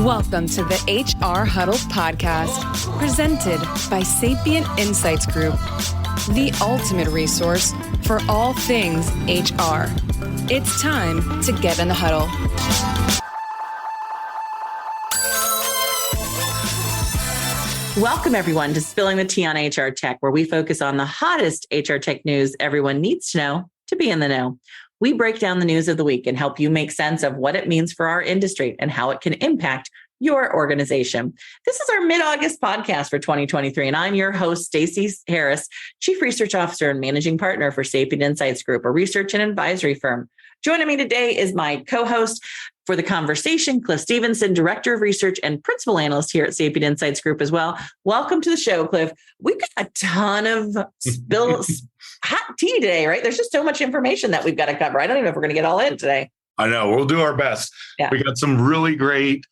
Welcome to the HR Huddle podcast, presented by Sapient Insights Group, the ultimate resource for all things HR. It's time to get in the huddle. Welcome, everyone, to Spilling the Tea on HR Tech, where we focus on the hottest HR tech news everyone needs to know to be in the know. We break down the news of the week and help you make sense of what it means for our industry and how it can impact your organization. This is our mid-August podcast for 2023, and I'm your host, Stacey Harris, Chief Research Officer and Managing Partner for Sapient Insights Group, a research and advisory firm. Joining me today is my co-host for the conversation, Cliff Stevenson, Director of Research and Principal Analyst here at Sapient Insights Group as well. Welcome to the show, Cliff. We've got a ton of hot tea today, right? There's just so much information that we've got to cover. I don't even know if we're going to get all in today. I know. We'll do our best. Yeah. We got some really great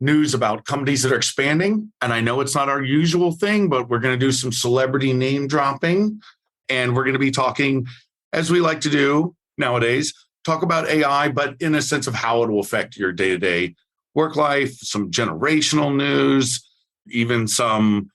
news about companies that are expanding. And I know it's not our usual thing, but we're going to do some celebrity name dropping. And we're going to be talking, as we like to do nowadays, talk about AI, but in a sense of how it will affect your day-to-day work life, some generational news, even some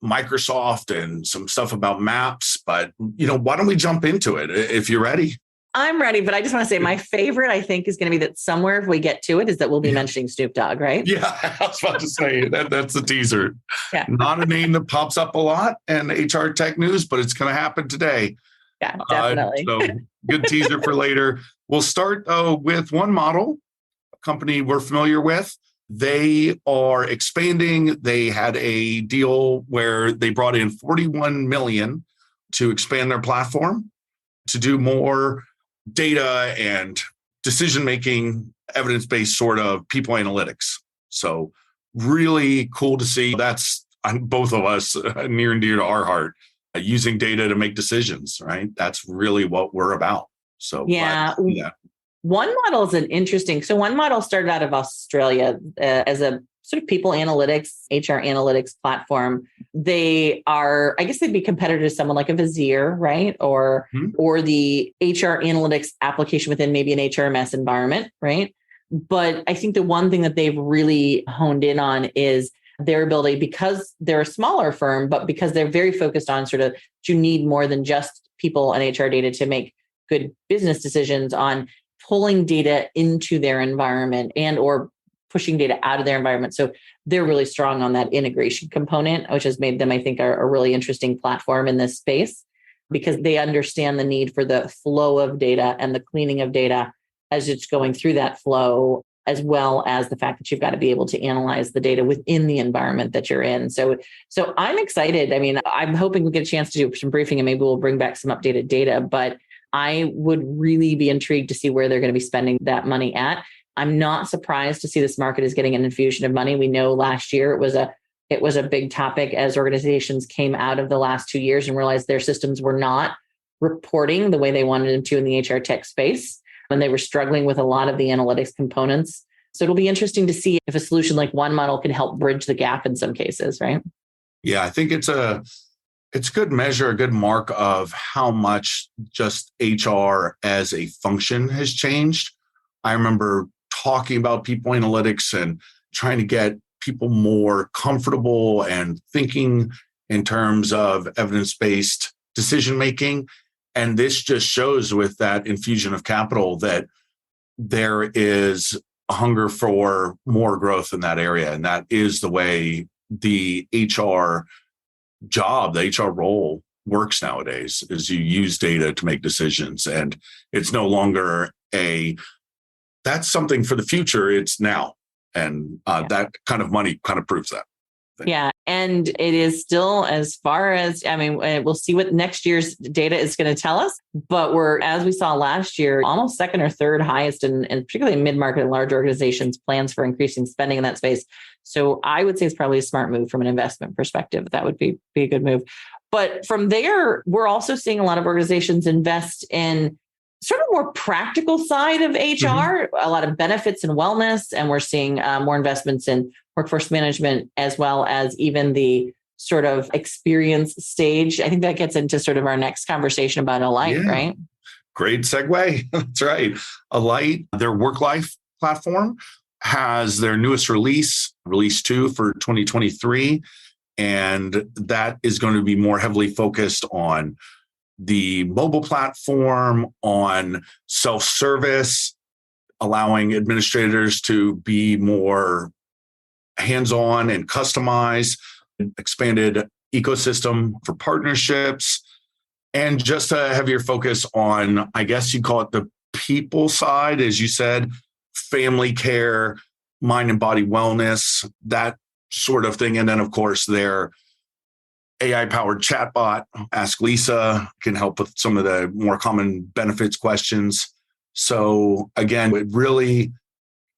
Microsoft and some stuff about maps. But, why don't we jump into it if you're ready? I'm ready, but I just want to say my favorite, I think, is going to be that somewhere if we get to it is that we'll be mentioning Snoop Dogg, right? Yeah, I was about to say that's the teaser. Yeah. Not a name that pops up a lot in HR tech news, but it's going to happen today. Yeah, definitely. So good teaser for later. We'll start with one model, a company we're familiar with. They are expanding. They had a deal where they brought in $41 million to expand their platform to do more data and decision-making, evidence-based sort of people analytics. So really cool to see. That's both of us near and dear to our heart, using data to make decisions, right? That's really what we're about. So yeah. One model is one model started out of Australia as a sort of people analytics, HR analytics platform. They are, I guess they'd be competitive to someone like a Vizier, right? Or the HR analytics application within maybe an HRMS environment, right? But I think the one thing that they've really honed in on is their ability, because they're a smaller firm, but because they're very focused on sort of, you need more than just people and HR data to make good business decisions, on pulling data into their environment and or pushing data out of their environment. So they're really strong on that integration component, which has made them, I think, a really interesting platform in this space, because they understand the need for the flow of data and the cleaning of data as it's going through that flow, as well as the fact that you've got to be able to analyze the data within the environment that you're in. So I'm excited. I mean, I'm hoping we get a chance to do some briefing and maybe we'll bring back some updated data, but I would really be intrigued to see where they're going to be spending that money at. I'm not surprised to see this market is getting an infusion of money. We know last year it was a big topic as organizations came out of the last 2 years and realized their systems were not reporting the way they wanted them to in the HR tech space, and they were struggling with a lot of the analytics components. So it'll be interesting to see if a solution like one model can help bridge the gap in some cases, right? Yeah, I think it's a good measure, a good mark of how much just HR as a function has changed. I remember talking about people analytics and trying to get people more comfortable and thinking in terms of evidence-based decision-making. And this just shows with that infusion of capital that there is a hunger for more growth in that area. And that is the way the HR job, the HR role works nowadays, is you use data to make decisions. And it's no longer that's something for the future. It's now. And that kind of money kind of proves that. Yeah. And it is still, as far as, we'll see what next year's data is going to tell us, but we're, as we saw last year, almost second or third highest in particularly mid-market and large organizations plans for increasing spending in that space. So I would say it's probably a smart move from an investment perspective. That would be a good move. But from there, we're also seeing a lot of organizations invest in sort of more practical side of HR, a lot of benefits and wellness. And we're seeing more investments in workforce management, as well as even the sort of experience stage. I think that gets into sort of our next conversation about Alight, right? Great segue. That's right. Alight, their work-life platform, has their newest release 2 for 2023. And that is going to be more heavily focused on the mobile platform, on self-service, allowing administrators to be more hands-on and customize, expanded ecosystem for partnerships, and just a heavier focus on, I guess you call it the people side, as you said, family care, mind and body wellness, that sort of thing. And then, of course, their AI-powered chatbot, Ask Lisa, can help with some of the more common benefits questions. So again, it really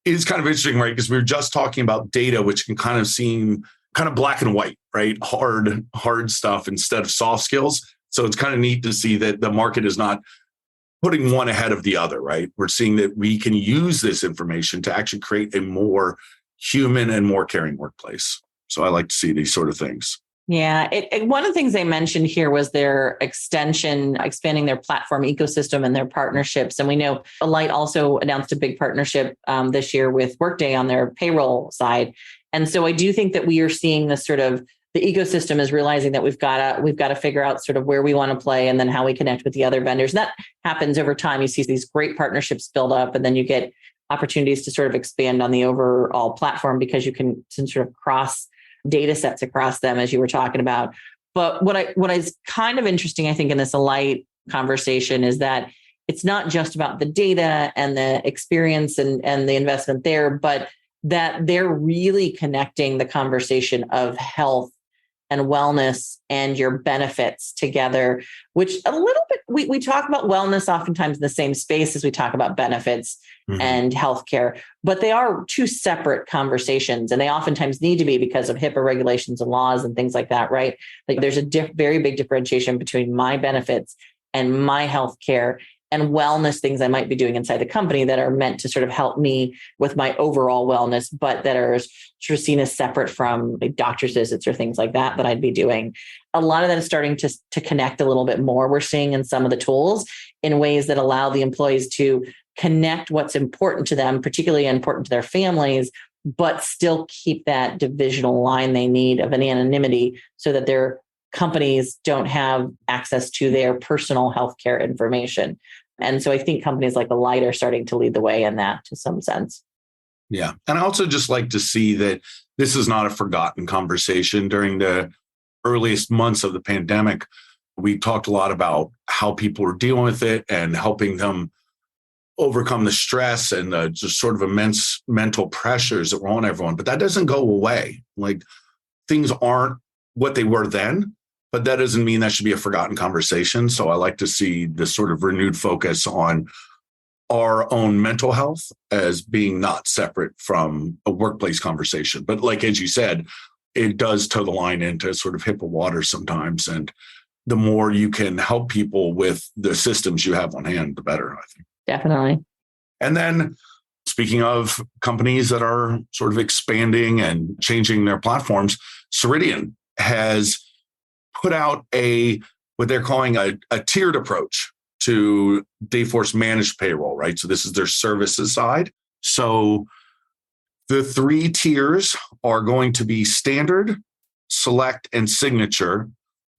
is kind of interesting, right? Because we were just talking about data, which can kind of seem kind of black and white, right? Hard stuff instead of soft skills. So it's kind of neat to see that the market is not putting one ahead of the other, right? We're seeing that we can use this information to actually create a more human and more caring workplace. So I like to see these sort of things. Yeah. One of the things they mentioned here was their expanding their platform ecosystem and their partnerships. And we know Alight also announced a big partnership this year with Workday on their payroll side. And so I do think that we are seeing this sort of, the ecosystem is realizing that we've got to figure out sort of where we want to play and then how we connect with the other vendors. And that happens over time. You see these great partnerships build up, and then you get opportunities to sort of expand on the overall platform because you can sort of cross data sets across them, as you were talking about. But what is kind of interesting, I think, in this Alight conversation is that it's not just about the data and the experience and the investment there, but that they're really connecting the conversation of health and wellness and your benefits together, which a little bit, we talk about wellness oftentimes in the same space as we talk about benefits and healthcare, but they are two separate conversations, and they oftentimes need to be because of HIPAA regulations and laws and things like that, right? Like there's a very big differentiation between my benefits and my healthcare and wellness things I might be doing inside the company that are meant to sort of help me with my overall wellness, but that are sort of seen as separate from like doctor's visits or things like that I'd be doing. A lot of that is starting to connect a little bit more. We're seeing in some of the tools in ways that allow the employees to connect what's important to them, particularly important to their families, but still keep that divisional line they need of an anonymity so that their companies don't have access to their personal healthcare information. And so I think companies like Alight are starting to lead the way in that to some sense. Yeah. And I also just like to see that this is not a forgotten conversation. During the earliest months of the pandemic, we talked a lot about how people were dealing with it and helping them overcome the stress and the just sort of immense mental pressures that were on everyone. But that doesn't go away. Like things aren't what they were then, but that doesn't mean that should be a forgotten conversation. So I like to see this sort of renewed focus on our own mental health as being not separate from a workplace conversation. But like, as you said, it does toe the line into sort of HIPAA water sometimes. And the more you can help people with the systems you have on hand, the better, I think. Definitely. And then speaking of companies that are sort of expanding and changing their platforms, Ceridian has put out what they're calling a tiered approach to Dayforce managed payroll, right? So this is their services side. So the 3 tiers are going to be standard, select, and signature.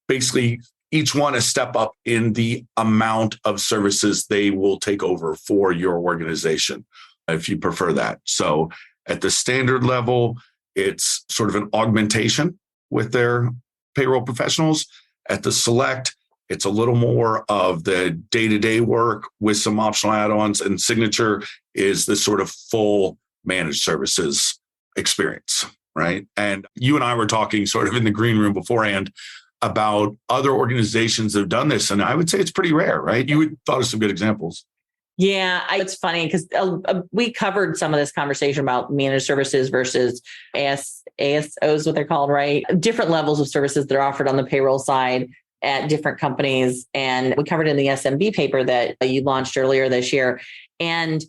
Basically, each one a step up in the amount of services they will take over for your organization, if you prefer that. So at the standard level, it's sort of an augmentation with their payroll professionals. At the select, it's a little more of the day-to-day work with some optional add-ons, and signature is the sort of full managed services experience, right? And you and I were talking sort of in the green room beforehand about other organizations that have done this, and I would say it's pretty rare, right? You would thought of some good examples. Yeah, it's funny because we covered some of this conversation about managed services versus ASOs, what they're called, right? Different levels of services that are offered on the payroll side at different companies. And we covered in the SMB paper that you launched earlier this year. And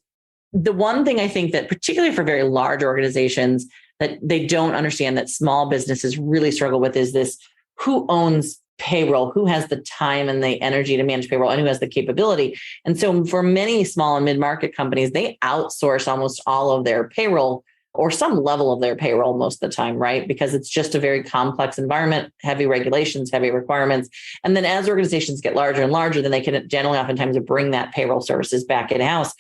the one thing I think that particularly for very large organizations that they don't understand that small businesses really struggle with is this: who owns payroll, who has the time and the energy to manage payroll, and who has the capability. And so for many small and mid-market companies, they outsource almost all of their payroll or some level of their payroll most of the time, right? Because it's just a very complex environment, heavy regulations, heavy requirements. And then as organizations get larger and larger, then they can generally oftentimes bring that payroll services back in-house.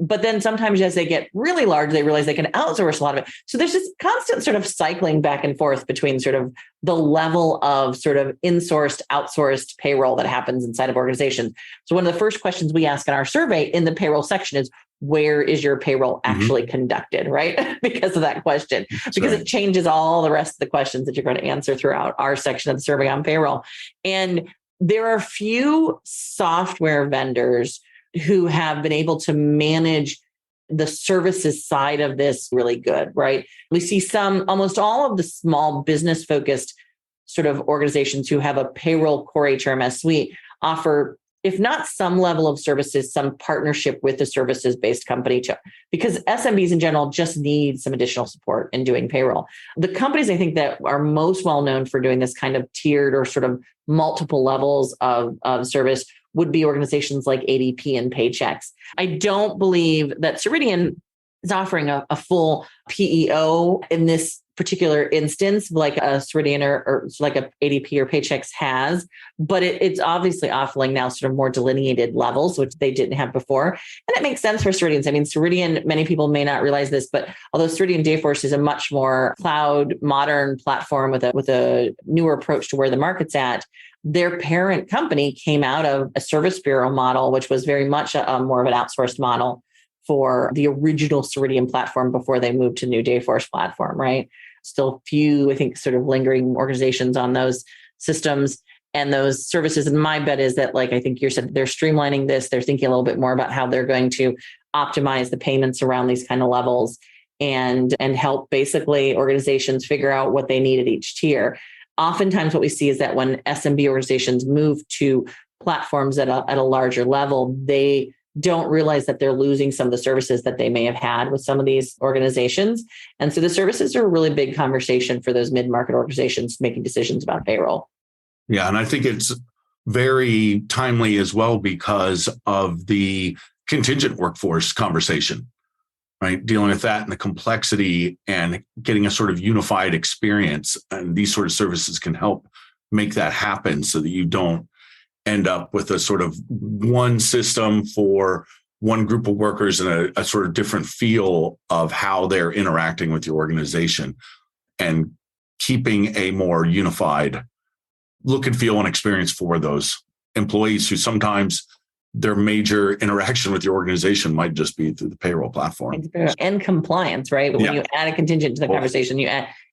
But then sometimes as they get really large, they realize they can outsource a lot of it. So there's this constant sort of cycling back and forth between sort of the level of sort of insourced, outsourced payroll that happens inside of organizations. So one of the first questions we ask in our survey in the payroll section is, where is your payroll actually conducted, right? Because of that question, because it changes all the rest of the questions that you're going to answer throughout our section of the survey on payroll. And there are few software vendors who have been able to manage the services side of this really good, right? We see almost all of the small business focused sort of organizations who have a payroll core HRMS suite offer, if not some level of services, some partnership with the services-based company, because SMBs in general just need some additional support in doing payroll. The companies I think that are most well-known for doing this kind of tiered or sort of multiple levels of service would be organizations like ADP and Paychex. I don't believe that Ceridian is offering a full PEO in this particular instance, like a Ceridian or like a ADP or Paychex has, but it's obviously offering now sort of more delineated levels, which they didn't have before. And it makes sense for Ceridians. I mean, Ceridian, many people may not realize this, but although Ceridian Dayforce is a much more cloud modern platform with a newer approach to where the market's at, their parent company came out of a service bureau model, which was very much more of an outsourced model for the original Ceridian platform before they moved to new Dayforce platform, right? Still few, I think, sort of lingering organizations on those systems and those services. And my bet is that, like I think you said, they're streamlining this. They're thinking a little bit more about how they're going to optimize the payments around these kind of levels and help basically organizations figure out what they need at each tier. Oftentimes what we see is that when SMB organizations move to platforms at a larger level, they don't realize that they're losing some of the services that they may have had with some of these organizations. And so the services are a really big conversation for those mid-market organizations making decisions about payroll. Yeah, and I think it's very timely as well because of the contingent workforce conversation, right? Dealing with that and the complexity and getting a sort of unified experience. And these sort of services can help make that happen so that you don't end up with a sort of one system for one group of workers and a sort of different feel of how they're interacting with your organization, and keeping a more unified look and feel and experience for those employees who sometimes their major interaction with your organization might just be through the payroll platform. And compliance, right? But when you add a contingent to the conversation, you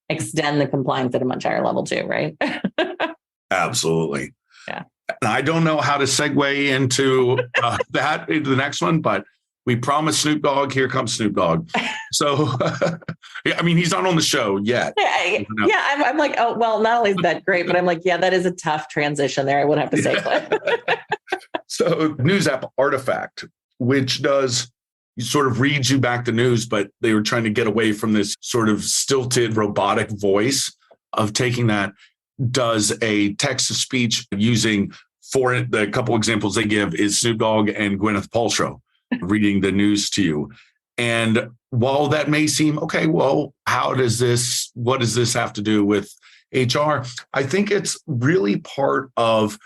extend the compliance at a much higher level too, right? Absolutely. Yeah. And I don't know how to segue into into the next one, but we promised Snoop Dogg. Here comes Snoop Dogg. So, I mean, he's not on the show yet. I'm like, oh, well, not only is that great, but I'm like, yeah, that is a tough transition there. I would have to say, Cliff. So, news app Artifact, which does sort of reads you back the news, but they were trying to get away from this sort of stilted robotic voice of taking that. Does a text to speech using, for it, the couple examples they give is Snoop Dogg and Gwyneth Paltrow reading the news to you. And while that may seem, okay, well, what does this have to do with HR? I think it's really part of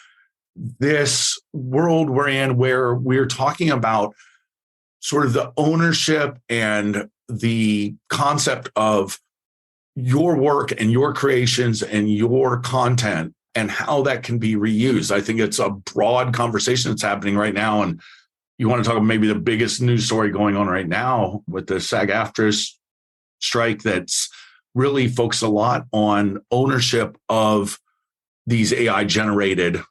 this world we're in where we're talking about sort of the ownership and the concept of your work and your creations and your content and how that can be reused. I think it's a broad conversation that's happening right now. And you want to talk about maybe the biggest news story going on right now with the SAG-AFTRA strike that's really focused a lot on ownership of these AI generated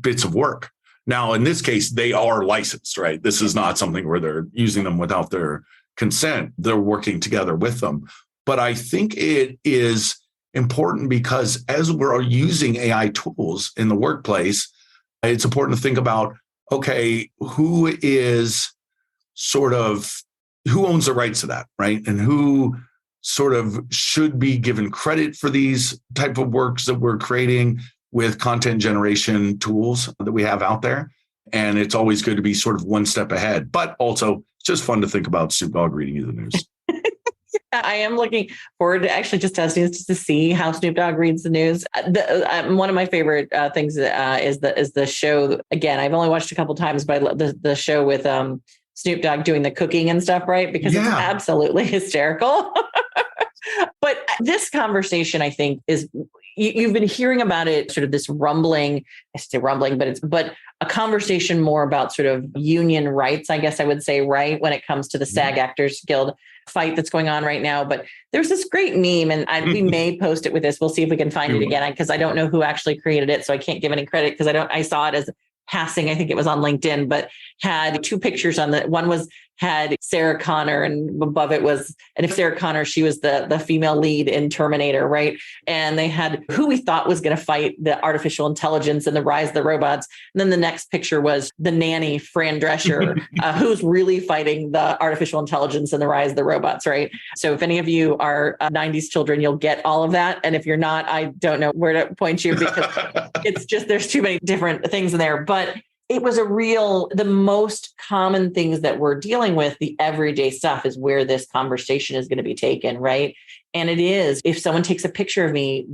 bits of work. Now, in this case, they are licensed, right? This is not something where they're using them without their consent. They're working together with them. But I think it is important because as we're using AI tools in the workplace, it's important to think about, okay, who owns the rights to that, right? And who sort of should be given credit for these type of works that we're creating? with content generation tools that we have out there. And it's always good to be sort of one step ahead, but also it's just fun to think about Snoop Dogg reading you the news. I am looking forward to actually just testing this just to see how Snoop Dogg reads the news. One of my favorite things is the show. Again, I've only watched a couple times, but I love the show with Snoop Dogg doing the cooking and stuff, right? Because it's absolutely hysterical. But this conversation, I think, is you've been hearing about it, sort of this rumbling. I say rumbling, but a conversation more about sort of union rights, I guess I would say, right, when it comes to the SAG Actors Guild fight that's going on right now. But there's this great meme, and we may post it with this. We'll see if we can find it again, because I don't know who actually created it, so I can't give any credit because I saw it as passing. I think it was on LinkedIn, but had two pictures on the one had Sarah Connor, and above it was, and if Sarah Connor, she was the female lead in Terminator, right? And they had who we thought was going to fight the artificial intelligence and the rise of the robots. And then the next picture was the nanny, Fran Drescher, who's really fighting the artificial intelligence and the rise of the robots, right? So if any of you are 90s children, you'll get all of that. And if you're not, I don't know where to point you, because it's just, there's too many different things in there. But it was the most common things that we're dealing with, the everyday stuff, is where this conversation is going to be taken, right? And it is, if someone takes a picture of me,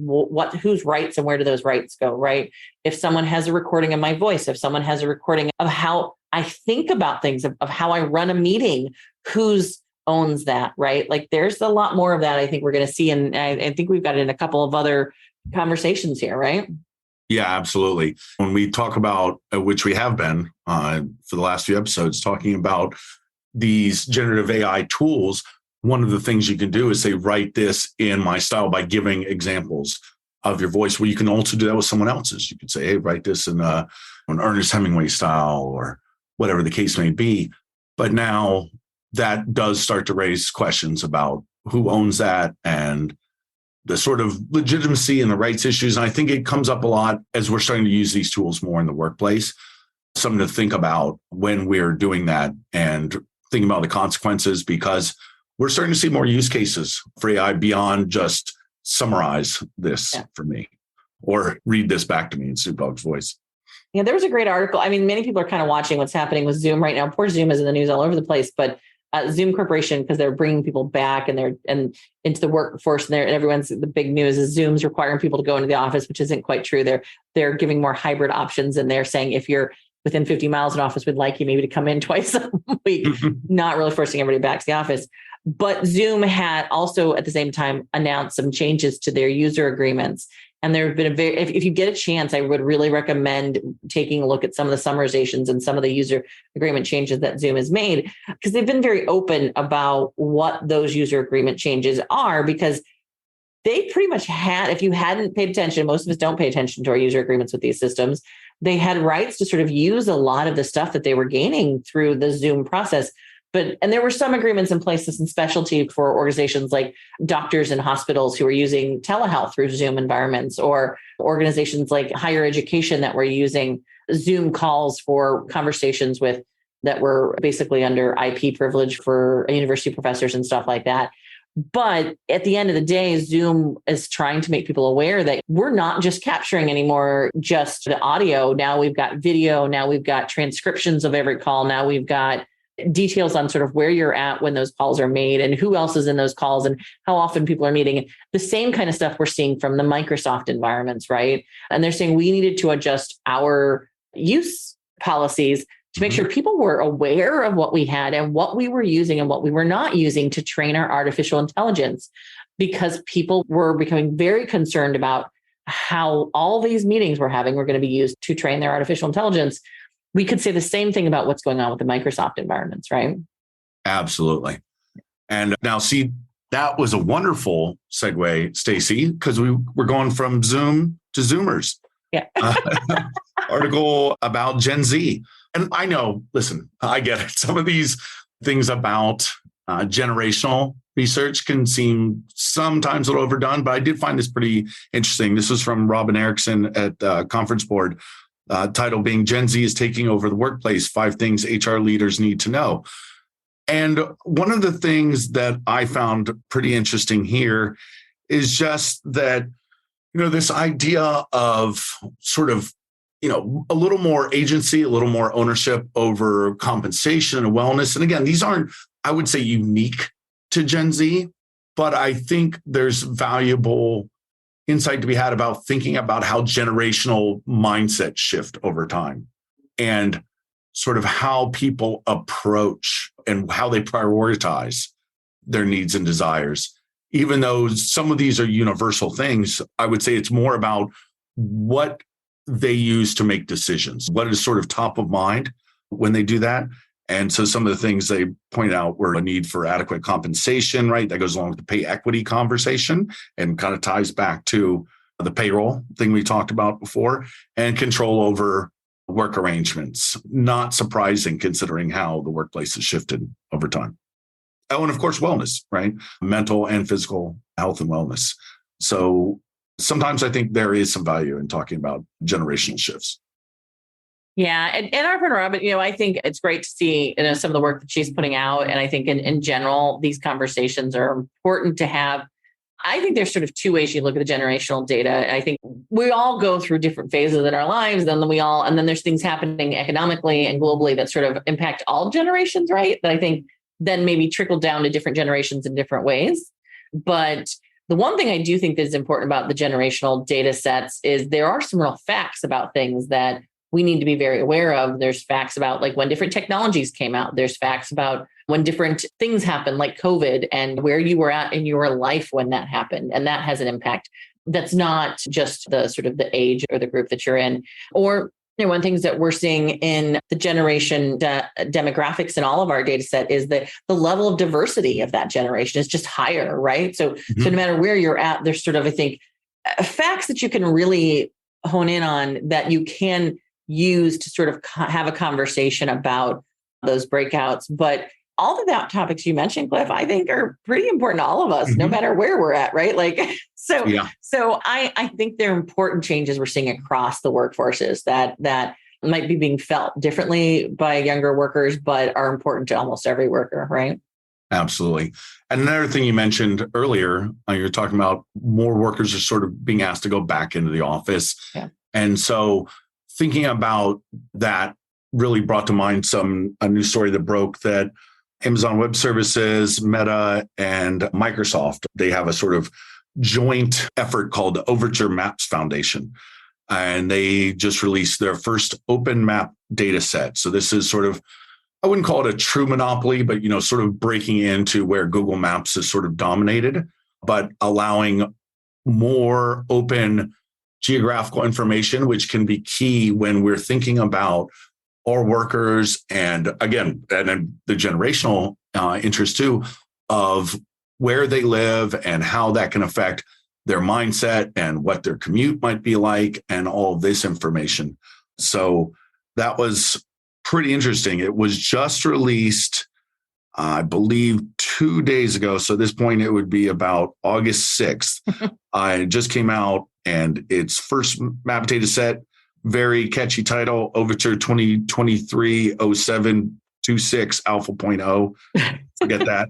whose rights and where do those rights go, right? If someone has a recording of my voice, if someone has a recording of how I think about things, of how I run a meeting, whose owns that, right? Like there's a lot more of that I think we're going to see. And I think we've got it in a couple of other conversations here, right? Yeah, absolutely. When we talk about, which we have been for the last few episodes, talking about these generative AI tools, one of the things you can do is say, write this in my style by giving examples of your voice. Well, you can also do that with someone else's. You could say, hey, write this in an Ernest Hemingway style or whatever the case may be. But now that does start to raise questions about who owns that and the sort of legitimacy and the rights issues. And I think it comes up a lot as we're starting to use these tools more in the workplace. Something to think about when we're doing that and thinking about the consequences, because we're starting to see more use cases for AI beyond just summarize this for me or read this back to me in Snoop Dogg's voice. Yeah, there was a great article. I mean, many people are kind of watching what's happening with Zoom right now. Poor Zoom is in the news all over the place, but Zoom Corporation, because they're bringing people back and into the workforce, and the big news is Zoom's requiring people to go into the office, which isn't quite true. They're giving more hybrid options, and they're saying if you're within 50 miles in office, we'd like you maybe to come in twice a week, not really forcing everybody back to the office. But Zoom had also at the same time announced some changes to their user agreements. And there have been if you get a chance, I would really recommend taking a look at some of the summarizations and some of the user agreement changes that Zoom has made, because they've been very open about what those user agreement changes are, because they pretty much had, if you hadn't paid attention, most of us don't pay attention to our user agreements with these systems. They had rights to sort of use a lot of the stuff that they were gaining through the Zoom process. And there were some agreements in place in specialty for organizations like doctors and hospitals who are using telehealth through Zoom environments, or organizations like higher education that were using Zoom calls for conversations that were basically under IP privilege for university professors and stuff like that. But at the end of the day, Zoom is trying to make people aware that we're not just capturing anymore just the audio. Now we've got video. Now we've got transcriptions of every call. Now we've got details on sort of where you're at when those calls are made and who else is in those calls and how often people are meeting. The same kind of stuff we're seeing from the Microsoft environments, right? And they're saying we needed to adjust our use policies to make sure people were aware of what we had and what we were using and what we were not using to train our artificial intelligence, because people were becoming very concerned about how all these meetings we're having were going to be used to train their artificial intelligence. We could say the same thing about what's going on with the Microsoft environments, right? Absolutely. And now, see, that was a wonderful segue, Stacey, because we're going from Zoom to Zoomers. Yeah. Article about Gen Z. And I know, listen, I get it. Some of these things about generational research can seem sometimes a little overdone, but I did find this pretty interesting. This was from Robin Erickson at Conference Board. Title being Gen Z is taking over the workplace, 5 things HR leaders need to know. And one of the things that I found pretty interesting here is just that This idea of sort of, a little more agency, a little more ownership over compensation and wellness. And again, these aren't, I would say, unique to Gen Z, but I think there's valuable insight to be had about thinking about how generational mindsets shift over time and sort of how people approach and how they prioritize their needs and desires. Even though some of these are universal things, I would say it's more about what they use to make decisions, what is sort of top of mind when they do that. And so some of the things they point out were a need for adequate compensation, right? That goes along with the pay equity conversation and kind of ties back to the payroll thing we talked about before, and control over work arrangements. Not surprising considering how the workplace has shifted over time. Oh, and of course, wellness, right? Mental and physical health and wellness. So sometimes I think there is some value in talking about generational shifts. Yeah. And our friend Robin, I think it's great to see, some of the work that she's putting out. And I think in general, these conversations are important to have. I think there's sort of two ways you look at the generational data. I think we all go through different phases in our lives, and then there's things happening economically and globally that sort of impact all generations, right? That I think then maybe trickle down to different generations in different ways. But the one thing I do think that is important about the generational data sets is there are some real facts about things that we need to be very aware of. There's facts about like when different technologies came out. There's facts about when different things happened, like COVID, and where you were at in your life when that happened. And that has an impact. That's not just the sort of the age or the group that you're in. Or one of the things that we're seeing in the generation demographics in all of our data set is that the level of diversity of that generation is just higher, right? So no matter where you're at, there's sort of, I think, facts that you can really hone in on that you can use to sort of have a conversation about those breakouts. But all of that topics you mentioned, Cliff, I think are pretty important to all of us, no matter where we're at, right? So I think they're important changes we're seeing across the workforces that might be being felt differently by younger workers, but are important to almost every worker, right? Absolutely. And another thing you mentioned earlier, you're talking about more workers are sort of being asked to go back into the office. Yeah. And so thinking about that really brought to mind a new story that broke that Amazon Web Services, Meta, and Microsoft, they have a sort of joint effort called the Overture Maps Foundation. And they just released their first open map data set. So this is sort of, I wouldn't call it a true monopoly, but, sort of breaking into where Google Maps is sort of dominated, but allowing more open geographical information, which can be key when we're thinking about our workers and again, and the generational interest too of where they live and how that can affect their mindset and what their commute might be like and all of this information. So that was pretty interesting. It was just released, I believe, 2 days ago. So at this point, it would be about August 6th. It just came out and its first map data set, very catchy title, Overture 2023-0726 Alpha.0. Forget that.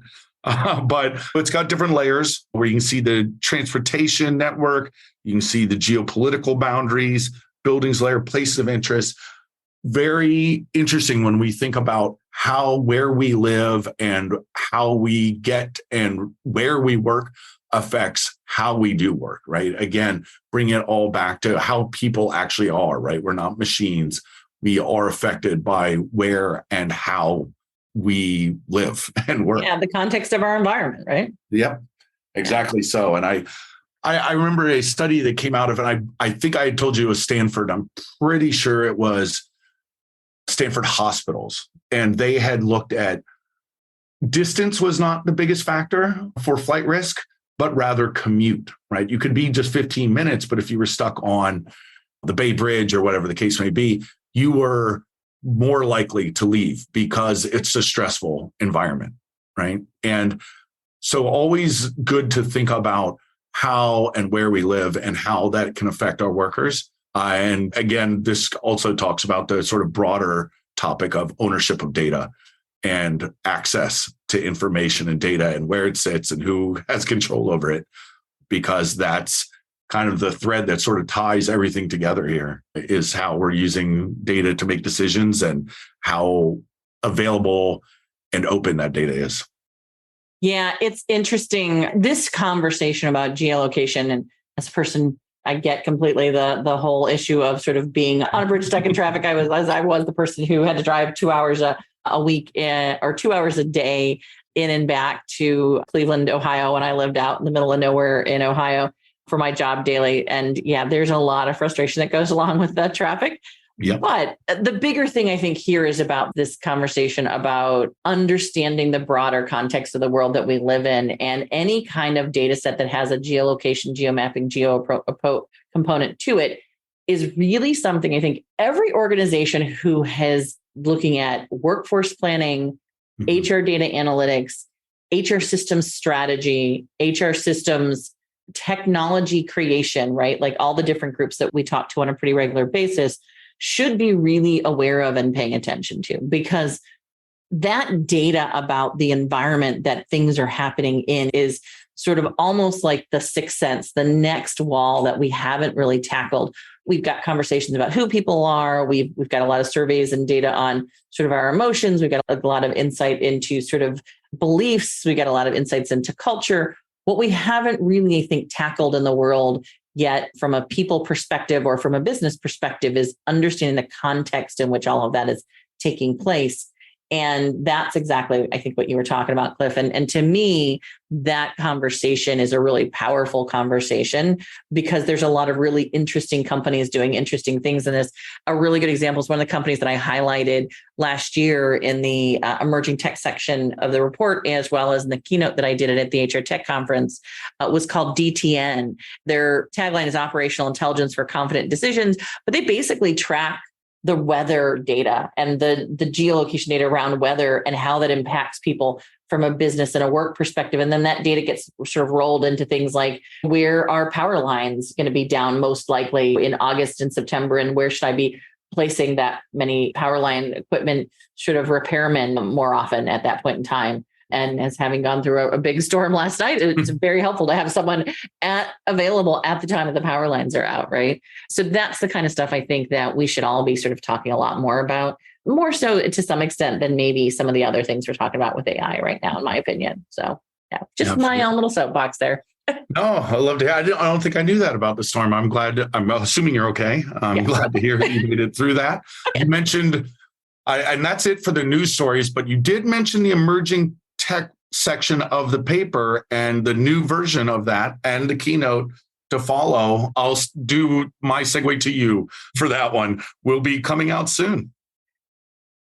But it's got different layers where you can see the transportation network, you can see the geopolitical boundaries, buildings layer, places of interest. Very interesting when we think about where we live and how we get and where we work affects how we do work, right? Again, bring it all back to how people actually are, right? We're not machines. We are affected by where and how we live and work. Yeah, the context of our environment, right? Yep, exactly so. And I remember a study that came out of, and I think I had told you it was Stanford. I'm pretty sure it was Stanford hospitals. And they had looked at distance was not the biggest factor for flight risk, but rather commute, right? You could be just 15 minutes, but if you were stuck on the Bay Bridge or whatever the case may be, you were more likely to leave because it's a stressful environment, right? And so always good to think about how and where we live and how that can affect our workers. And again, this also talks about the sort of broader topic of ownership of data and access to information and data and where it sits and who has control over it, because that's kind of the thread that sort of ties everything together here, is how we're using data to make decisions and how available and open that data is. Yeah, it's interesting. This conversation about geolocation, and as a person, I get completely the whole issue of sort of being on a bridge stuck in traffic. I was the person who had to drive 2 hours a week or 2 hours a day in and back to Cleveland, Ohio, when I lived out in the middle of nowhere in Ohio for my job daily. And yeah, there's a lot of frustration that goes along with that traffic. Yep. But the bigger thing I think here is about this conversation about understanding the broader context of the world that we live in, and any kind of data set that has a geolocation, geomapping, component to it is really something I think every organization who has looking at workforce planning, HR data analytics, HR systems strategy, HR systems technology creation, right? Like all the different groups that we talk to on a pretty regular basis should be really aware of and paying attention to, because that data about the environment that things are happening in is sort of almost like the sixth sense, the next wall that we haven't really tackled. We've got conversations about who people are. We've got a lot of surveys and data on sort of our emotions. We've got a lot of insight into sort of beliefs. We got a lot of insights into culture. What we haven't really, I think, tackled in the world yet from a people perspective or from a business perspective is understanding the context in which all of that is taking place. And that's exactly, I think, what you were talking about, Cliff. And to me, that conversation is a really powerful conversation, because there's a lot of really interesting companies doing interesting things in this. A really good example is one of the companies that I highlighted last year in the emerging tech section of the report, as well as in the keynote that I did at the HR Tech Conference, was called DTN. Their tagline is Operational Intelligence for Confident Decisions, but they basically track the weather data and the geolocation data around weather and how that impacts people from a business and a work perspective. And then that data gets sort of rolled into things like, where are power lines going to be down most likely in August and September, and where should I be placing that many power line equipment sort of repairmen more often at that point in time. And as having gone through a big storm last night, it's very helpful to have someone available at the time that the power lines are out, right? So that's the kind of stuff I think that we should all be sort of talking a lot more about, more so to some extent than maybe some of the other things we're talking about with AI right now, in my opinion. So yeah, just my own little soapbox there. No, I love to hear. I don't think I knew that about the storm. I'm glad. I'm assuming you're okay. I'm glad to hear that you made it through that. You mentioned, and that's it for the news stories, but you did mention the emerging tech section of the paper and the new version of that and the keynote to follow. I'll do my segue to you for that one. Will be coming out soon.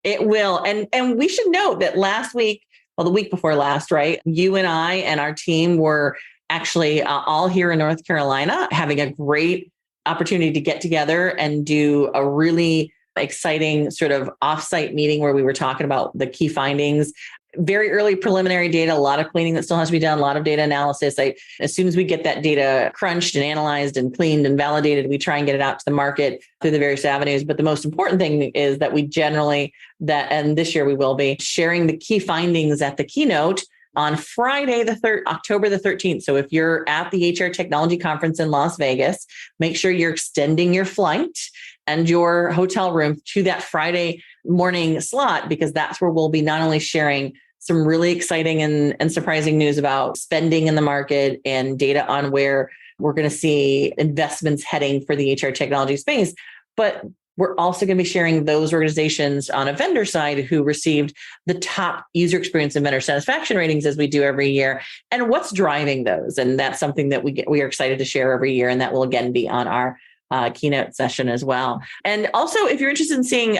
It will. And we should note that last week, well, the week before last, right? You and I and our team were actually all here in North Carolina, having a great opportunity to get together and do a really exciting sort of offsite meeting where we were talking about the key findings. Very early preliminary data, a lot of cleaning that still has to be done, a lot of data analysis. As soon as we get that data crunched and analyzed and cleaned and validated, we try and get it out to the market through the various avenues. But the most important thing is that we generally, and this year we will be sharing the key findings at the keynote on Friday, October the 13th. So if you're at the HR Technology Conference in Las Vegas, make sure you're extending your flight and your hotel room to that Friday morning slot, because that's where we'll be not only sharing some really exciting and surprising news about spending in the market and data on where we're going to see investments heading for the HR technology space, but we're also going to be sharing those organizations on a vendor side who received the top user experience and vendor satisfaction ratings, as we do every year, and what's driving those. And that's something that we are excited to share every year. And that will again be on our keynote session as well. And also, if you're interested in seeing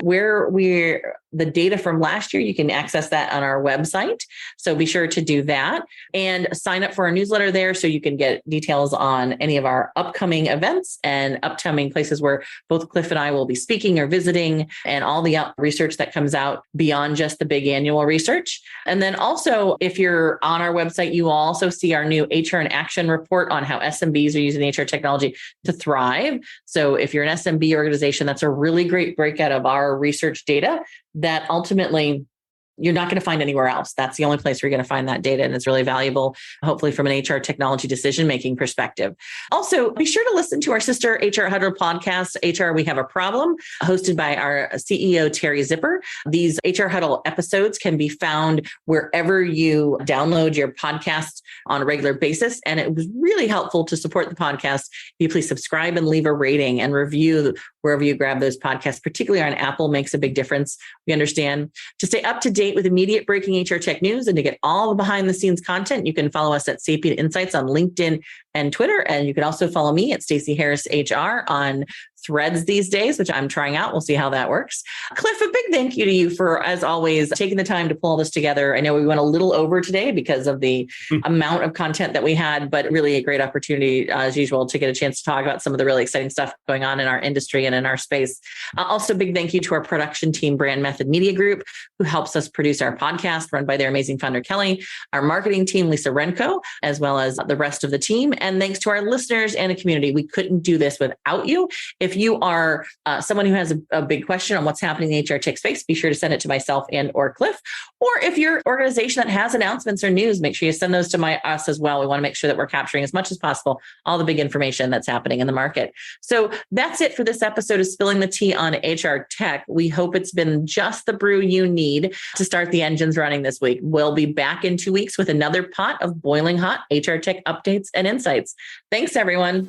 the data from last year, you can access that on our website. So be sure to do that and sign up for our newsletter there so you can get details on any of our upcoming events and upcoming places where both Cliff and I will be speaking or visiting, and all the research that comes out beyond just the big annual research. And then also, if you're on our website, you will also see our new HR in Action report on how SMBs are using HR technology to thrive. So if you're an SMB organization, that's a really great breakout of our research data that ultimately you're not going to find anywhere else. That's the only place where you're going to find that data. And it's really valuable, hopefully from an HR technology decision-making perspective. Also, be sure to listen to our sister HR Huddle podcast, HR We Have a Problem, hosted by our CEO, Terry Zipper. These HR Huddle episodes can be found wherever you download your podcasts on a regular basis. And it was really helpful to support the podcast. You please subscribe and leave a rating and review wherever you grab those podcasts, particularly on Apple, makes a big difference. We understand. To stay up to date with immediate breaking HR tech news and to get all the behind the scenes content, you can follow us at Sapient Insights on LinkedIn and Twitter. And you can also follow me at Stacey Harris HR on Threads these days, which I'm trying out. We'll see how that works. Cliff, a big thank you to you for, as always, taking the time to pull this together. I know we went a little over today because of the amount of content that we had, but really a great opportunity, as usual, to get a chance to talk about some of the really exciting stuff going on in our industry and in our space. Also, big thank you to our production team, Brand Method Media Group, who helps us produce our podcast, run by their amazing founder, Kelly, our marketing team, Lisa Renko, as well as the rest of the team. And thanks to our listeners and a community. We couldn't do this without you. If you are someone who has a big question on what's happening in the HR tech space, be sure to send it to myself and or Cliff. Or if you're an organization that has announcements or news, make sure you send those to us as well. We want to make sure that we're capturing as much as possible all the big information that's happening in the market. So that's it for this episode of Spilling the Tea on HR Tech. We hope it's been just the brew you need to start the engines running this week. We'll be back in 2 weeks with another pot of boiling hot HR tech updates and insights. Thanks, everyone.